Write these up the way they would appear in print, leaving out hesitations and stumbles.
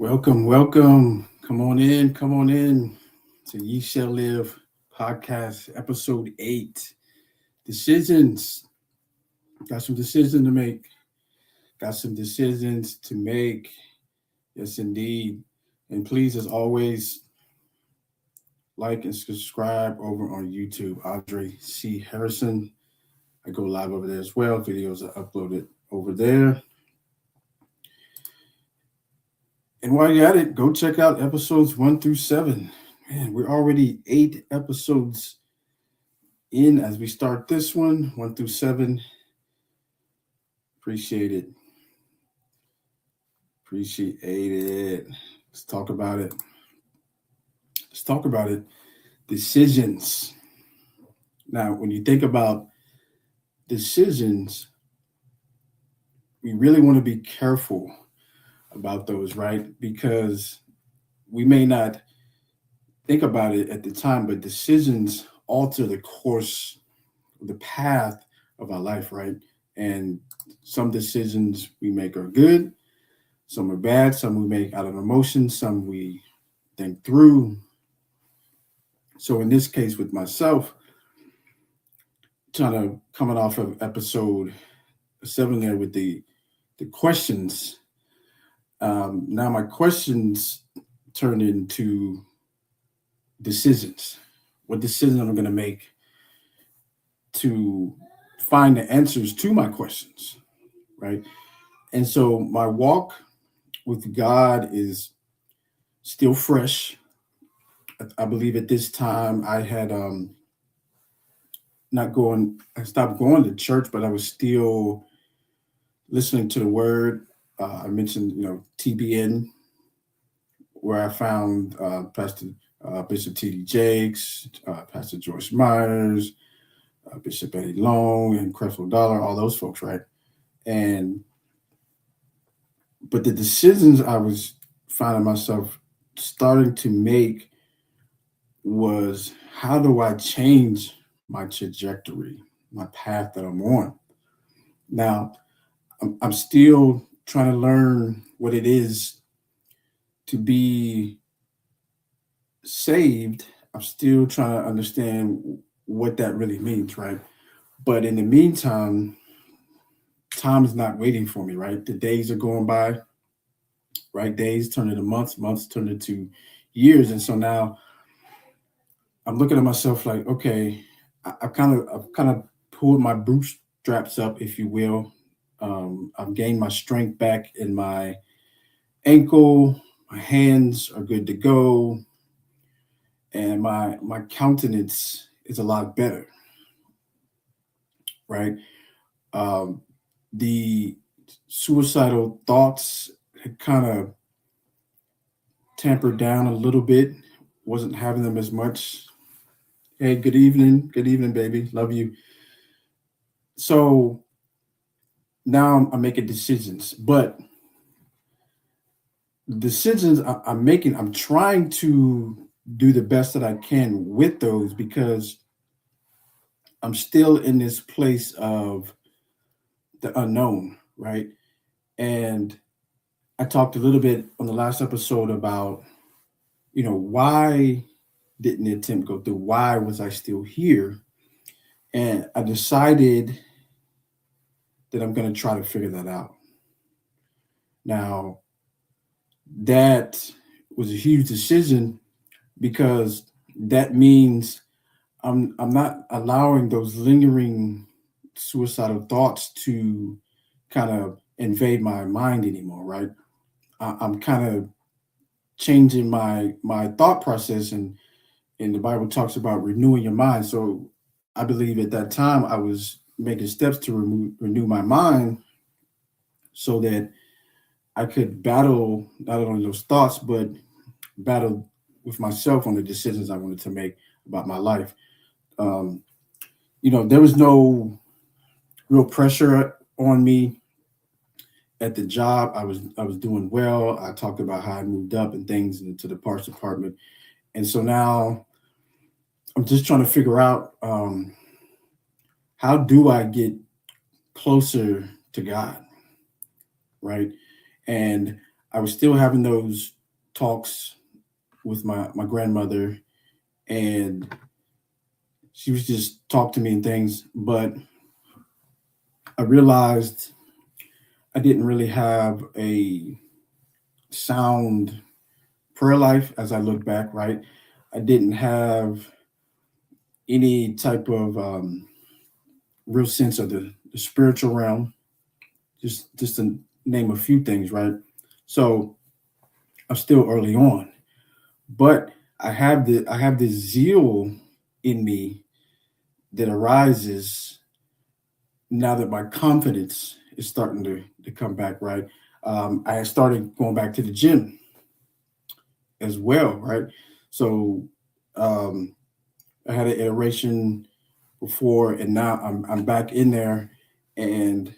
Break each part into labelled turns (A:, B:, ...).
A: Welcome, welcome. Come on in to Ye Shall Live podcast, episode 8. Decisions. Got some decisions to make. Got some decisions to make. Yes, indeed. And please, as always, like and subscribe over on YouTube. Andre C. Harrison. I go live over there as well. Videos are uploaded over there. And while you're at it, go check out episodes 1 through 7. Man, we're already 8 episodes in as we start this one, 1 through 7. Appreciate it. Appreciate it. Let's talk about it. Let's talk about it. Decisions. Now, when you think about decisions, we really want to be careful about those, right? Because we may not think about it at the time, but decisions alter the course, the path of our life, right? And some decisions we make are good, some are bad, some we make out of emotion, some we think through. So in this case with myself, coming off of episode 7 there with the questions. Now my questions turn into decisions. What decision am I going to make to find the answers to my questions, right? And so my walk with God is still fresh. I believe at this time I had I stopped going to church, but I was still listening to the word. I mentioned, TBN, where I found Pastor Bishop T.D. Jakes, Pastor Joyce Myers, Bishop Eddie Long, and Creflo Dollar, all those folks, right? But the decisions I was finding myself starting to make was, how do I change my trajectory, my path that I'm on? Now, I'm still trying to learn what it is to be saved. I'm still trying to understand what that really means, right? But in the meantime, time is not waiting for me, right? The days are going by, right? Days turn into months, months turn into years. And so now I'm looking at myself like, okay, I've kind of pulled my bootstraps up, if you will. I've gained my strength back in my ankle. My hands are good to go, and my countenance is a lot better, right? Um, the suicidal thoughts had kind of tampered down a little bit. Wasn't having them as much. Hey, good evening, baby. Love you. So now I'm making decisions, but decisions I'm making, I'm trying to do the best that I can with those, because I'm still in this place of the unknown, right? And I talked a little bit on the last episode about, why didn't the attempt go through? Why was I still here? And I decided that I'm going to try to figure that out. Now, that was a huge decision, because that means I'm not allowing those lingering suicidal thoughts to kind of invade my mind anymore, right? I'm kind of changing my thought process, and the Bible talks about renewing your mind. So I believe at that time I was making steps to renew my mind, so that I could battle not only those thoughts, but battle with myself on the decisions I wanted to make about my life. Um, there was no real pressure on me at the job. I was doing well. I talked about how I moved up and things into the parts department, and so now I'm just trying to figure out, how do I get closer to God, right? And I was still having those talks with my grandmother, and she was just talk to me and things. But I realized I didn't really have a sound prayer life as I look back, right? I didn't have any type of real sense of the spiritual realm, just to name a few things, right? So I'm still early on, but I have the zeal in me that arises now that my confidence is starting to come back, right? I had started going back to the gym as well, right? So um, I had an iteration before, and now I'm back in there, and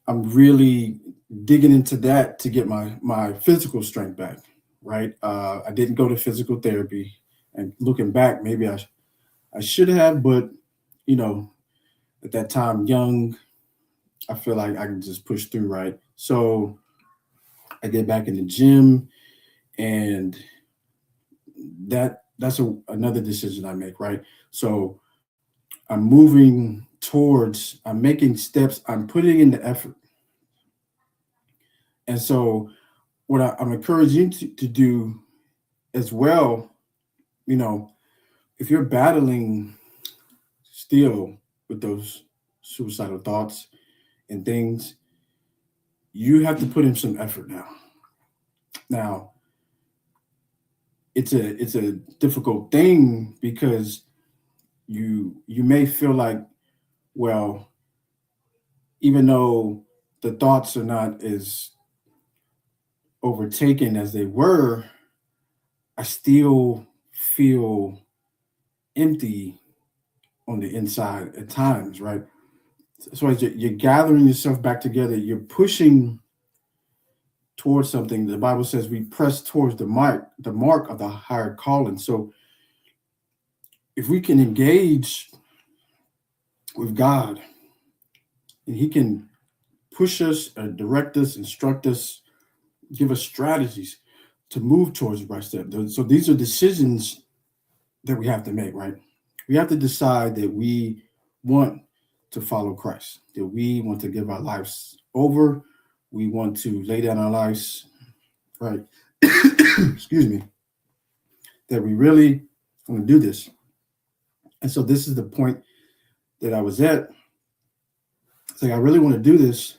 A: I'm really digging into that to get my physical strength back, right? I didn't go to physical therapy, and looking back, maybe I should have, but you know, at that time, young, I feel like I can just push through, right? So I get back in the gym, and another decision I make, right? So I'm making steps, I'm putting in the effort. And so what I'm encouraging you to do as well, you know, if you're battling still with those suicidal thoughts and things, you have to put in some effort now. Now, it's a difficult thing because you may feel like, well, even though the thoughts are not as overtaken as they were, I still feel empty on the inside at times, right? So as you're gathering yourself back together, you're pushing towards something. The Bible says we press towards the mark of the higher calling. So if we can engage with God, and He can push us, direct us, instruct us, give us strategies to move towards the right step. So these are decisions that we have to make, right? We have to decide that we want to follow Christ, that we want to give our lives over. We want to lay down our lives, right? Excuse me, that we really want to do this. And so this is the point that I was at. It's like, I really want to do this.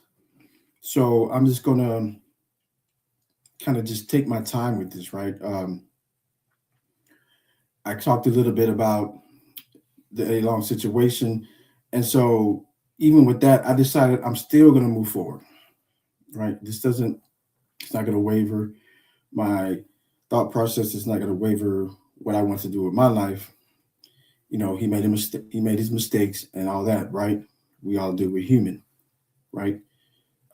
A: So I'm just going to kind of just take my time with this, right? I talked a little bit about the A long situation. And so even with that, I decided I'm still going to move forward, right? It's not going to waver. My thought process is not going to waver what I want to do with my life. He made a mistake. He made his mistakes and all that, right? We all do. We're human, right?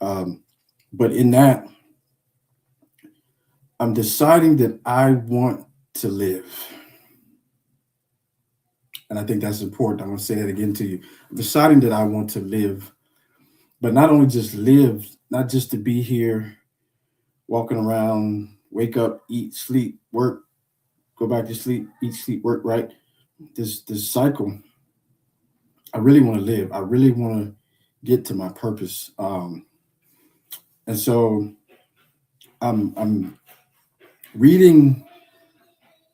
A: Um, but in that, I'm deciding that I want to live. And I think that's important. I'm going to say that again to you. I'm deciding that I want to live, but not only just live, not just to be here, walking around, wake up, eat, sleep, work, go back to sleep, eat, sleep, work, right? This cycle. I really want to live. I really want to get to my purpose. And so I'm reading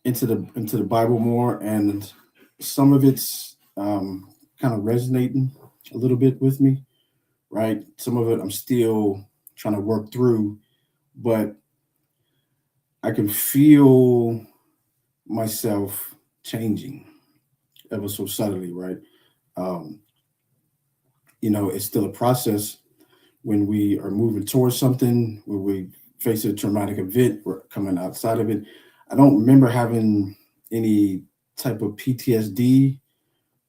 A: into the Bible more, and some of it's kind of resonating a little bit with me, right? Some of it I'm still trying to work through, but I can feel myself changing ever so subtly, right? Um, it's still a process when we are moving towards something, when we face a traumatic event, we're coming outside of it. I don't remember having any type of PTSD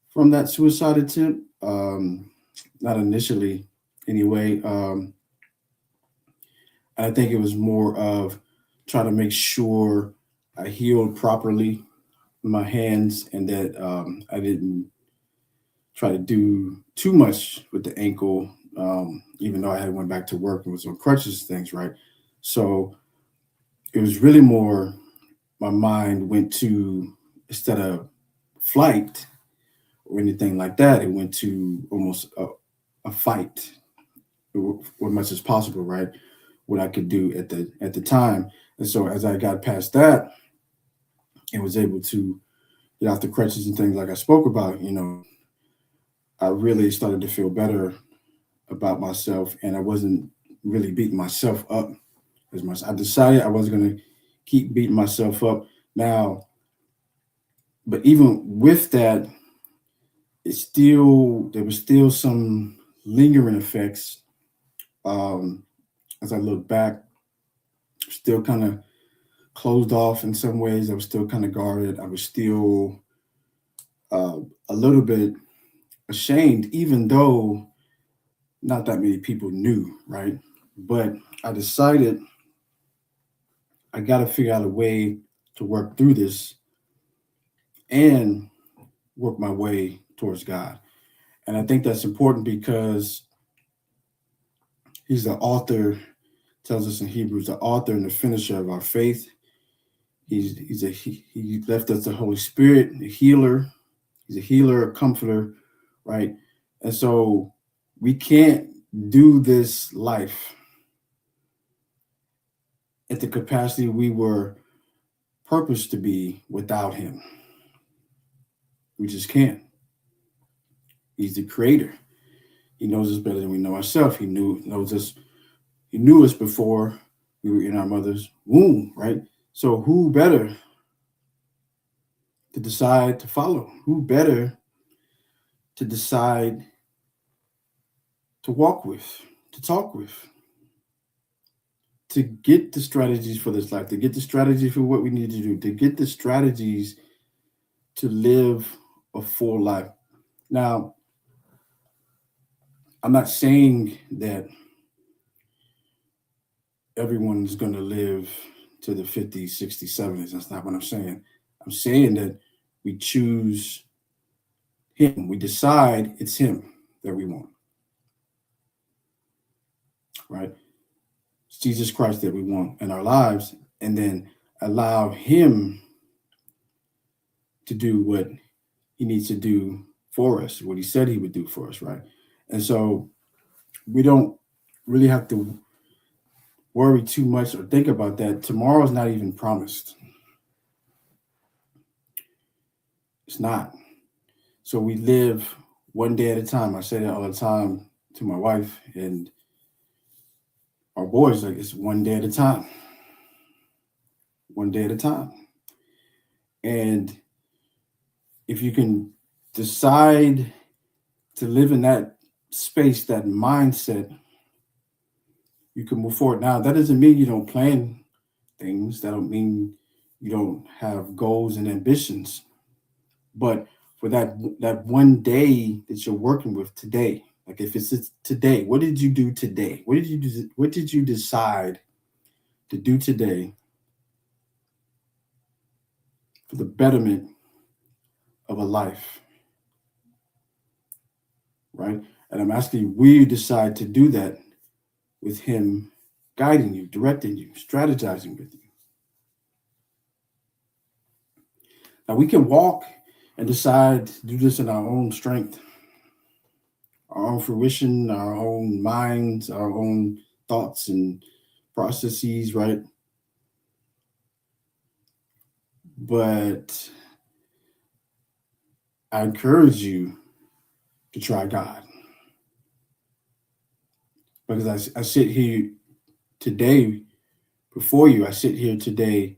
A: from that suicide attempt. Not initially, anyway. I think it was more of trying to make sure I healed properly my hands, and that I didn't try to do too much with the ankle, even though I had went back to work and was on crutches, things, right? So it was really more, my mind went to, instead of flight or anything like that, it went to almost a fight, as much as possible, right? What I could do at the time. And so as I got past that and was able to get off the crutches and things like I spoke about, I really started to feel better about myself, and I wasn't really beating myself up as much. I decided I wasn't going to keep beating myself up now, but even with that, there was still some lingering effects. Um, as I look back, still kind of closed off in some ways. I was still kind of guarded. I was still uh, a little bit ashamed, even though not that many people knew, right? But I decided I got to figure out a way to work through this and work my way towards God. And I think that's important because He's the author, tells us in Hebrews, the author and the finisher of our faith. He left us the Holy Spirit, the healer. He's a healer, a comforter, right? And so we can't do this life at the capacity we were purposed to be without Him. We just can't. He's the creator. He knows us better than we know ourselves. He knew us before we were in our mother's womb, right? So who better to decide to follow? Who better to decide to walk with, to talk with, to get the strategies for this life, to get the strategies for what we need to do, to get the strategies to live a full life. Now, I'm not saying that everyone's going to live to the 50s, 60s, 70s. That's not what I'm saying. I'm saying that we choose Him. We decide it's Him that we want, right? It's Jesus Christ that we want in our lives, and then allow Him to do what He needs to do for us, what He said He would do for us, right? And so we don't really have to worry too much or think about that. Tomorrow's not even promised. It's not. So we live one day at a time. I say that all the time to my wife and our boys, like, it's one day at a time. One day at a time. And if you can decide to live in that space, that mindset, you can move forward. Now, that doesn't mean you don't plan things. That don't mean you don't have goals and ambitions. But for that one day that you're working with today, like if it's today, what did you do today? What did you decide to do today for the betterment of a life? Right? And I'm asking you, will you decide to do that with Him guiding you, directing you, strategizing with you? Now we can walk and decide to do this in our own strength, our own fruition, our own minds, our own thoughts and processes, right? But I encourage you to try God, because I sit here today before you. I sit here today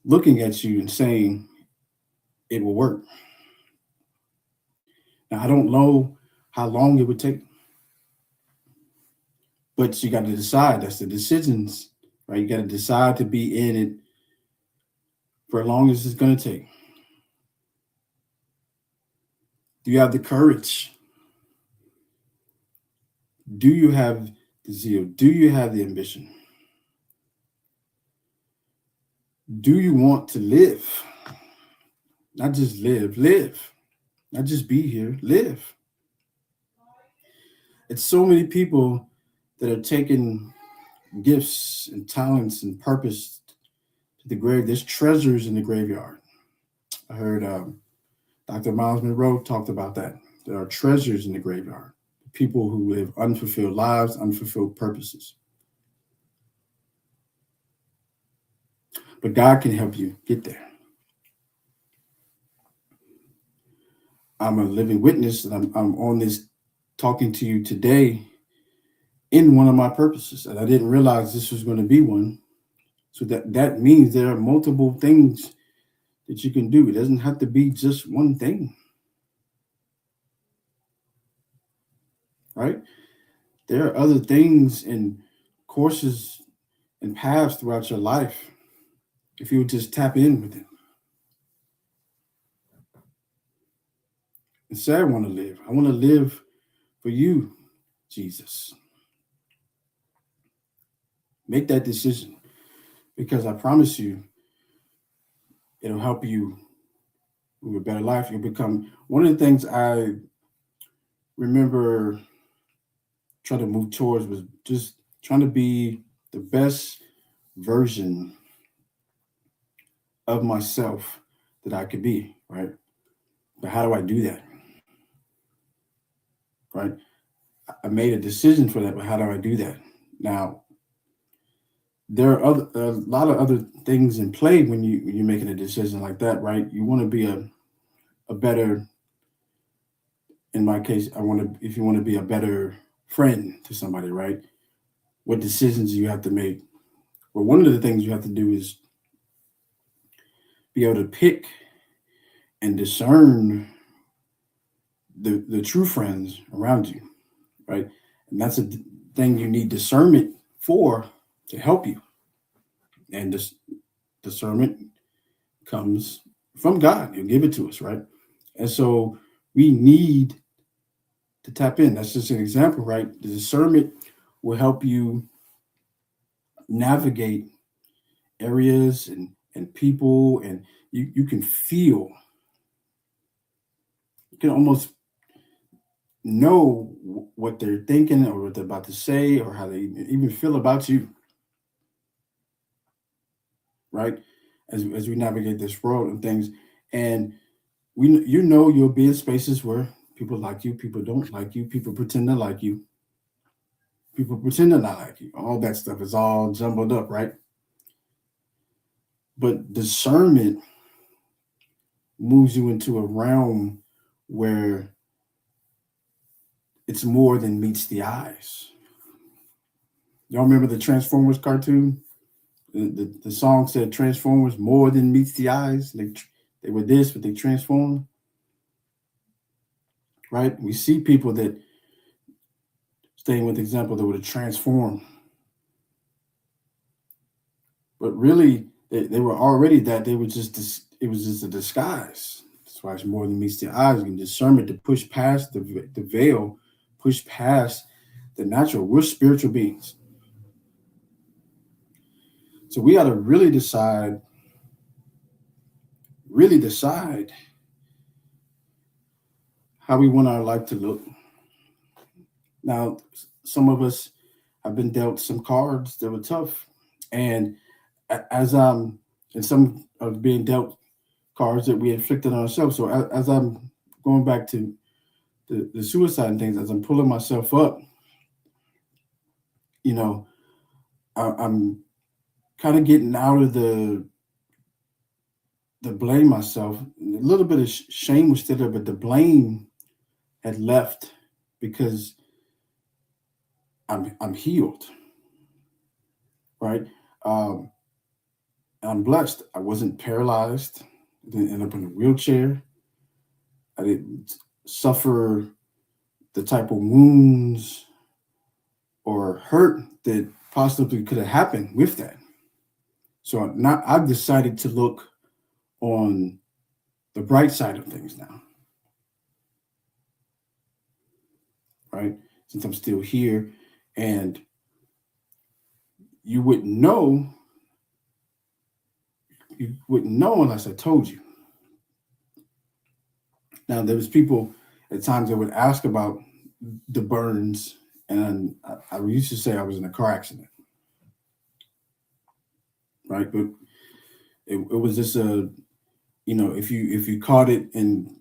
A: looking at you and saying it will work. Now, I don't know how long it would take, but you got to decide. That's the decisions, right? You got to decide to be in it for as long as it's going to take. Do you have the courage? Do you have the zeal? Do you have the ambition? Do you want to live? Not just live. Not just be here, live. It's so many people that are taking gifts and talents and purpose to the grave. There's treasures in the graveyard. I heard Dr. Miles Monroe talked about that. There are treasures in the graveyard. People who live unfulfilled lives, unfulfilled purposes. But God can help you get there. I'm a living witness, and I'm on this talking to you today in one of my purposes, and I didn't realize this was going to be one. So that means there are multiple things that you can do. It doesn't have to be just one thing, right? There are other things and courses and paths throughout your life if you would just tap in with it. And say, I want to live. I want to live for you, Jesus. Make that decision, because I promise you, it'll help you with a better life. You'll become one of the things I remember trying to move towards was just trying to be the best version of myself that I could be, right? But how do I do that? Right? I made a decision for that, but how do I do that? Now, there are a lot of other things in play when you're making a decision like that, right? You want to be a better, in my case, if you want to be a better friend to somebody, right? What decisions do you have to make? Well, one of the things you have to do is be able to pick and discern the true friends around you, right? And that's a thing you need discernment for, to help you. And this discernment comes from God. He'll give it to us, right? And so we need to tap in. That's just an example, right? The discernment will help you navigate areas and people, and you can feel, you can almost know what they're thinking or what they're about to say or how they even feel about you, right? As we navigate this world and things. And you'll be in spaces where people like you, people don't like you, people pretend to like you, people pretend to not like you. All that stuff is all jumbled up, right? But discernment moves you into a realm where it's more than meets the eyes. Y'all remember the Transformers cartoon? The song said Transformers more than meets the eyes. They were this, but they transformed. Right? We see people that, staying with the example, that would have transformed. But really, they were already that. They were just it was just a disguise. That's why it's more than meets the eyes. You can discernment to push past the veil, push past the natural. We're spiritual beings. So we got to really decide how we want our life to look. Now, some of us have been dealt some cards that were tough. And as I'm, and some of being dealt cards that we inflicted on ourselves. So as I'm going back to the suicide and things, as I'm pulling myself up, I'm kind of getting out of the blame myself. A little bit of shame was still there, but the blame had left because I'm healed, right? I'm blessed. I wasn't paralyzed. I didn't end up in a wheelchair. I didn't suffer the type of wounds or hurt that possibly could have happened with that. So I've decided to look on the bright side of things now, right? Since I'm still here, and you wouldn't know unless I told you. Now, there was people at times that would ask about the burns, and I used to say I was in a car accident. right? But it was just a, if you caught it, and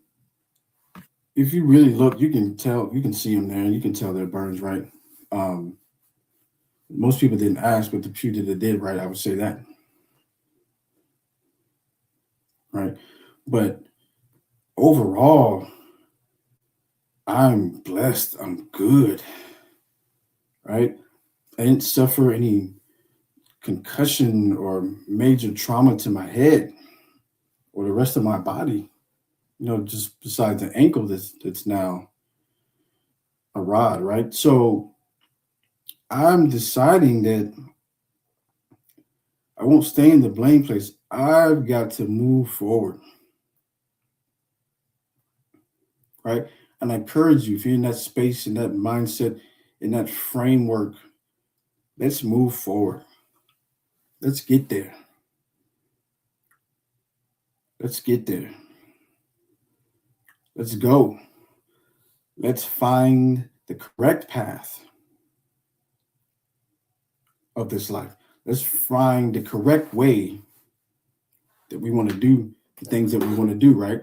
A: if you really look, you can tell, you can see them there, and you can tell they're burns, right? Um, Most people didn't ask, but the few that did, right, I would say that, right? But overall, I'm blessed. I'm good, right? I didn't suffer any concussion or major trauma to my head or the rest of my body. Just besides the ankle that's now a rod, right? So I'm deciding that I won't stay in the blame place. I've got to move forward, right? And I encourage you, if you're in that space, in that mindset, in that framework, let's move forward. Let's get there. Let's get there. Let's go. Let's find the correct path of this life. Let's find the correct way that we want to do the things that we want to do, right?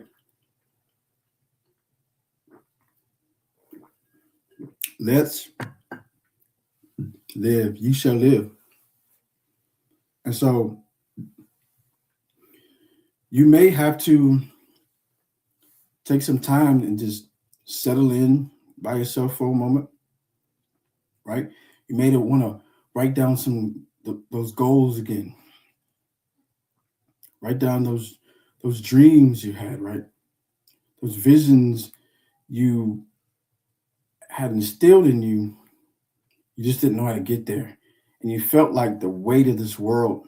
A: Let's live. You shall live. And so you may have to take some time and just settle in by yourself for a moment, right? You may want to write down those goals again. Write down those dreams you had, right? Those visions you had instilled in you. You just didn't know how to get there. And you felt like the weight of this world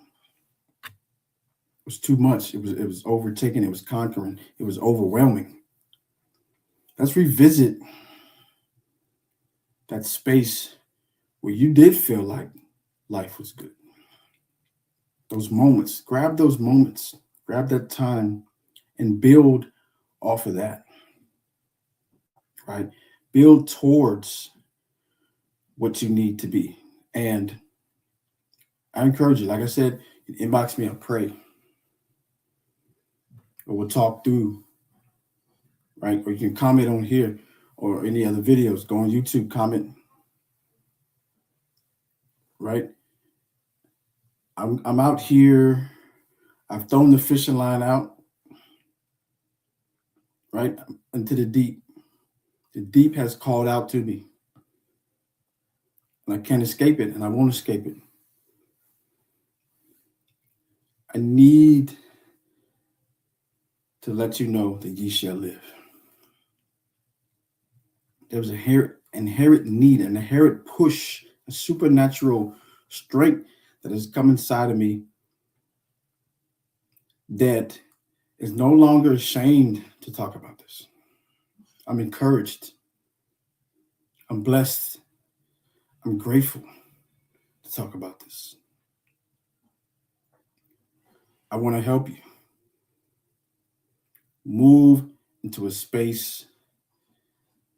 A: was too much. It was overtaking, it was conquering, it was overwhelming. Let's revisit that space where you did feel like life was good. Those moments, grab those moments, grab that time and build off of that, right? Build towards what you need to be. And I encourage you, like I said, inbox me, I'll pray. Or we'll talk through, right? Or you can comment on here or any other videos. Go on YouTube, comment, right? I'm out here. I've thrown the fishing line out, right? Into the deep. The deep has called out to me. And I can't escape it, and I won't escape it. I need to let you know that ye shall live. There's an inherent need, an inherent push, a supernatural strength that has come inside of me that is no longer ashamed to talk about this. I'm encouraged. I'm blessed. I'm grateful to talk about this. I want to help you move into a space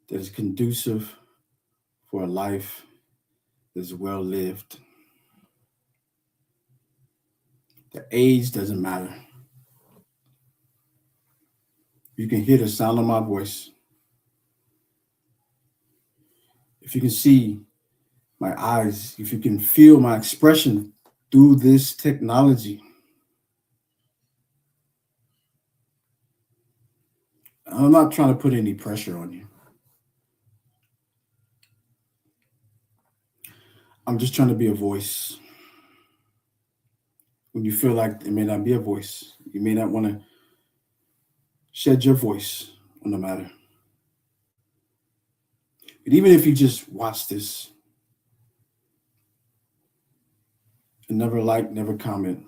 A: that is conducive for a life that is well lived. The age doesn't matter. You can hear the sound of my voice. If you can see my eyes, if you can feel my expression through this technology, I'm not trying to put any pressure on you. I'm just trying to be a voice. When you feel like it may not be a voice, you may not want to shed your voice on the matter. But even if you just watch this and never like, never comment,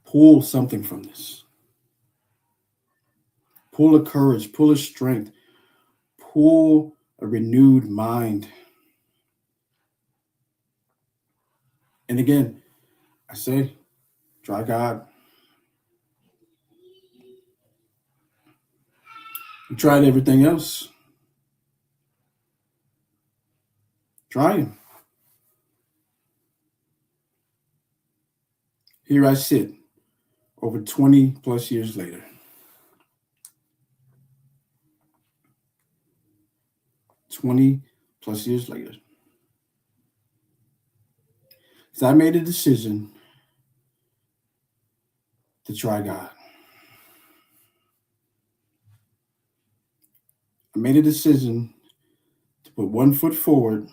A: pull something from this. Pull a courage, pull a strength, pull a renewed mind. And again, I say, try God. You tried everything else. Try Him. Here I sit over 20 plus years later. 20 plus years later. So I made a decision to try God. I made a decision to put 1 foot forward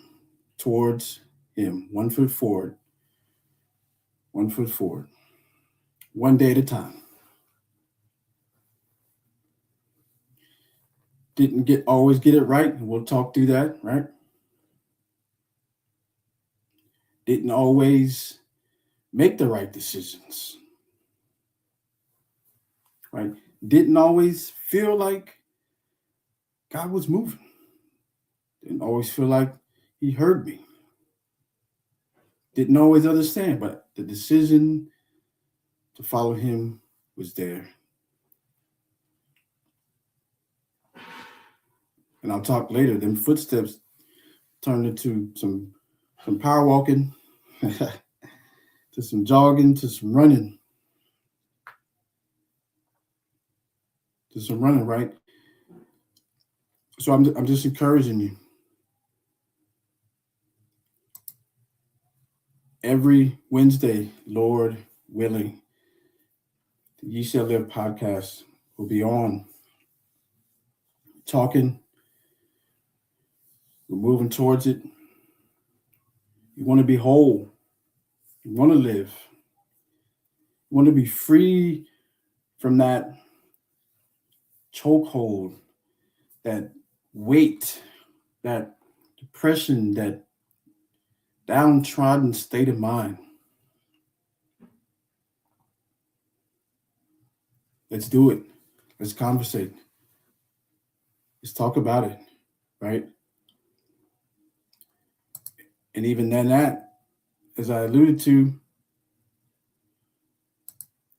A: towards Him. 1 foot forward. 1 foot forward. One day at a time. Didn't always get it right. We'll talk through that, right? Didn't always make the right decisions, right? Didn't always feel like God was moving. Didn't always feel like He heard me. Didn't always understand, but the decision to follow Him was there. And I'll talk later. Them footsteps turned into some power walking, to some jogging, to some running. To some running, right? So I'm just encouraging you. Every Wednesday, Lord willing, the Ye Shall Live podcast will be on. Talking. We're moving towards it. You want to be whole. You want to live. You want to be free from that chokehold, that weight, that depression, that downtrodden state of mind. Let's do it. Let's conversate. Let's talk about it, right? And even then that, as I alluded to,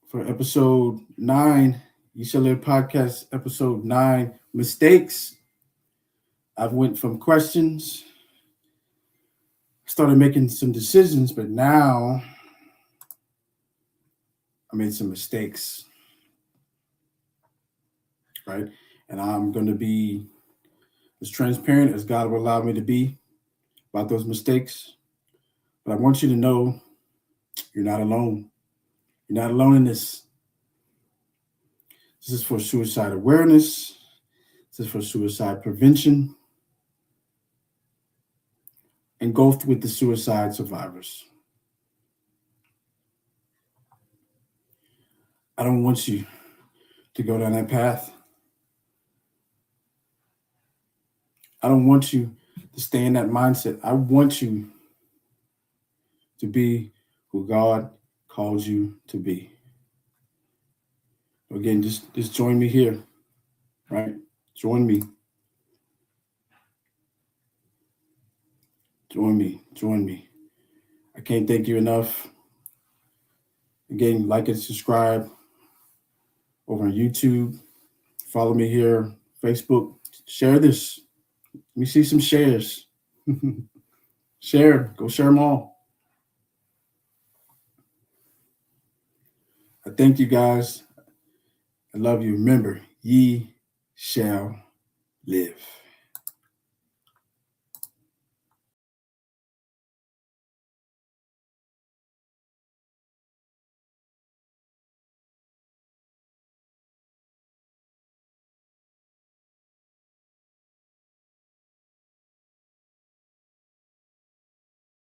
A: for episode 9, Ye Shall Live podcast, episode 9, mistakes. I've went from questions, started making some decisions, but now I made some mistakes, right? And I'm going to be as transparent as God will allow me to be about those mistakes. But I want you to know you're not alone. You're not alone in this. This is for suicide awareness. This is for suicide prevention. And go with the suicide survivors. I don't want you to go down that path. I don't want you to stay in that mindset. I want you to be who God calls you to be. Again, just join me here, right? Join me. Join me. I can't thank you enough. Again, like and subscribe over on YouTube. Follow me here, Facebook. Share this. Let me see some shares. Go share them all. I thank you guys. I love you. Remember, ye shall live.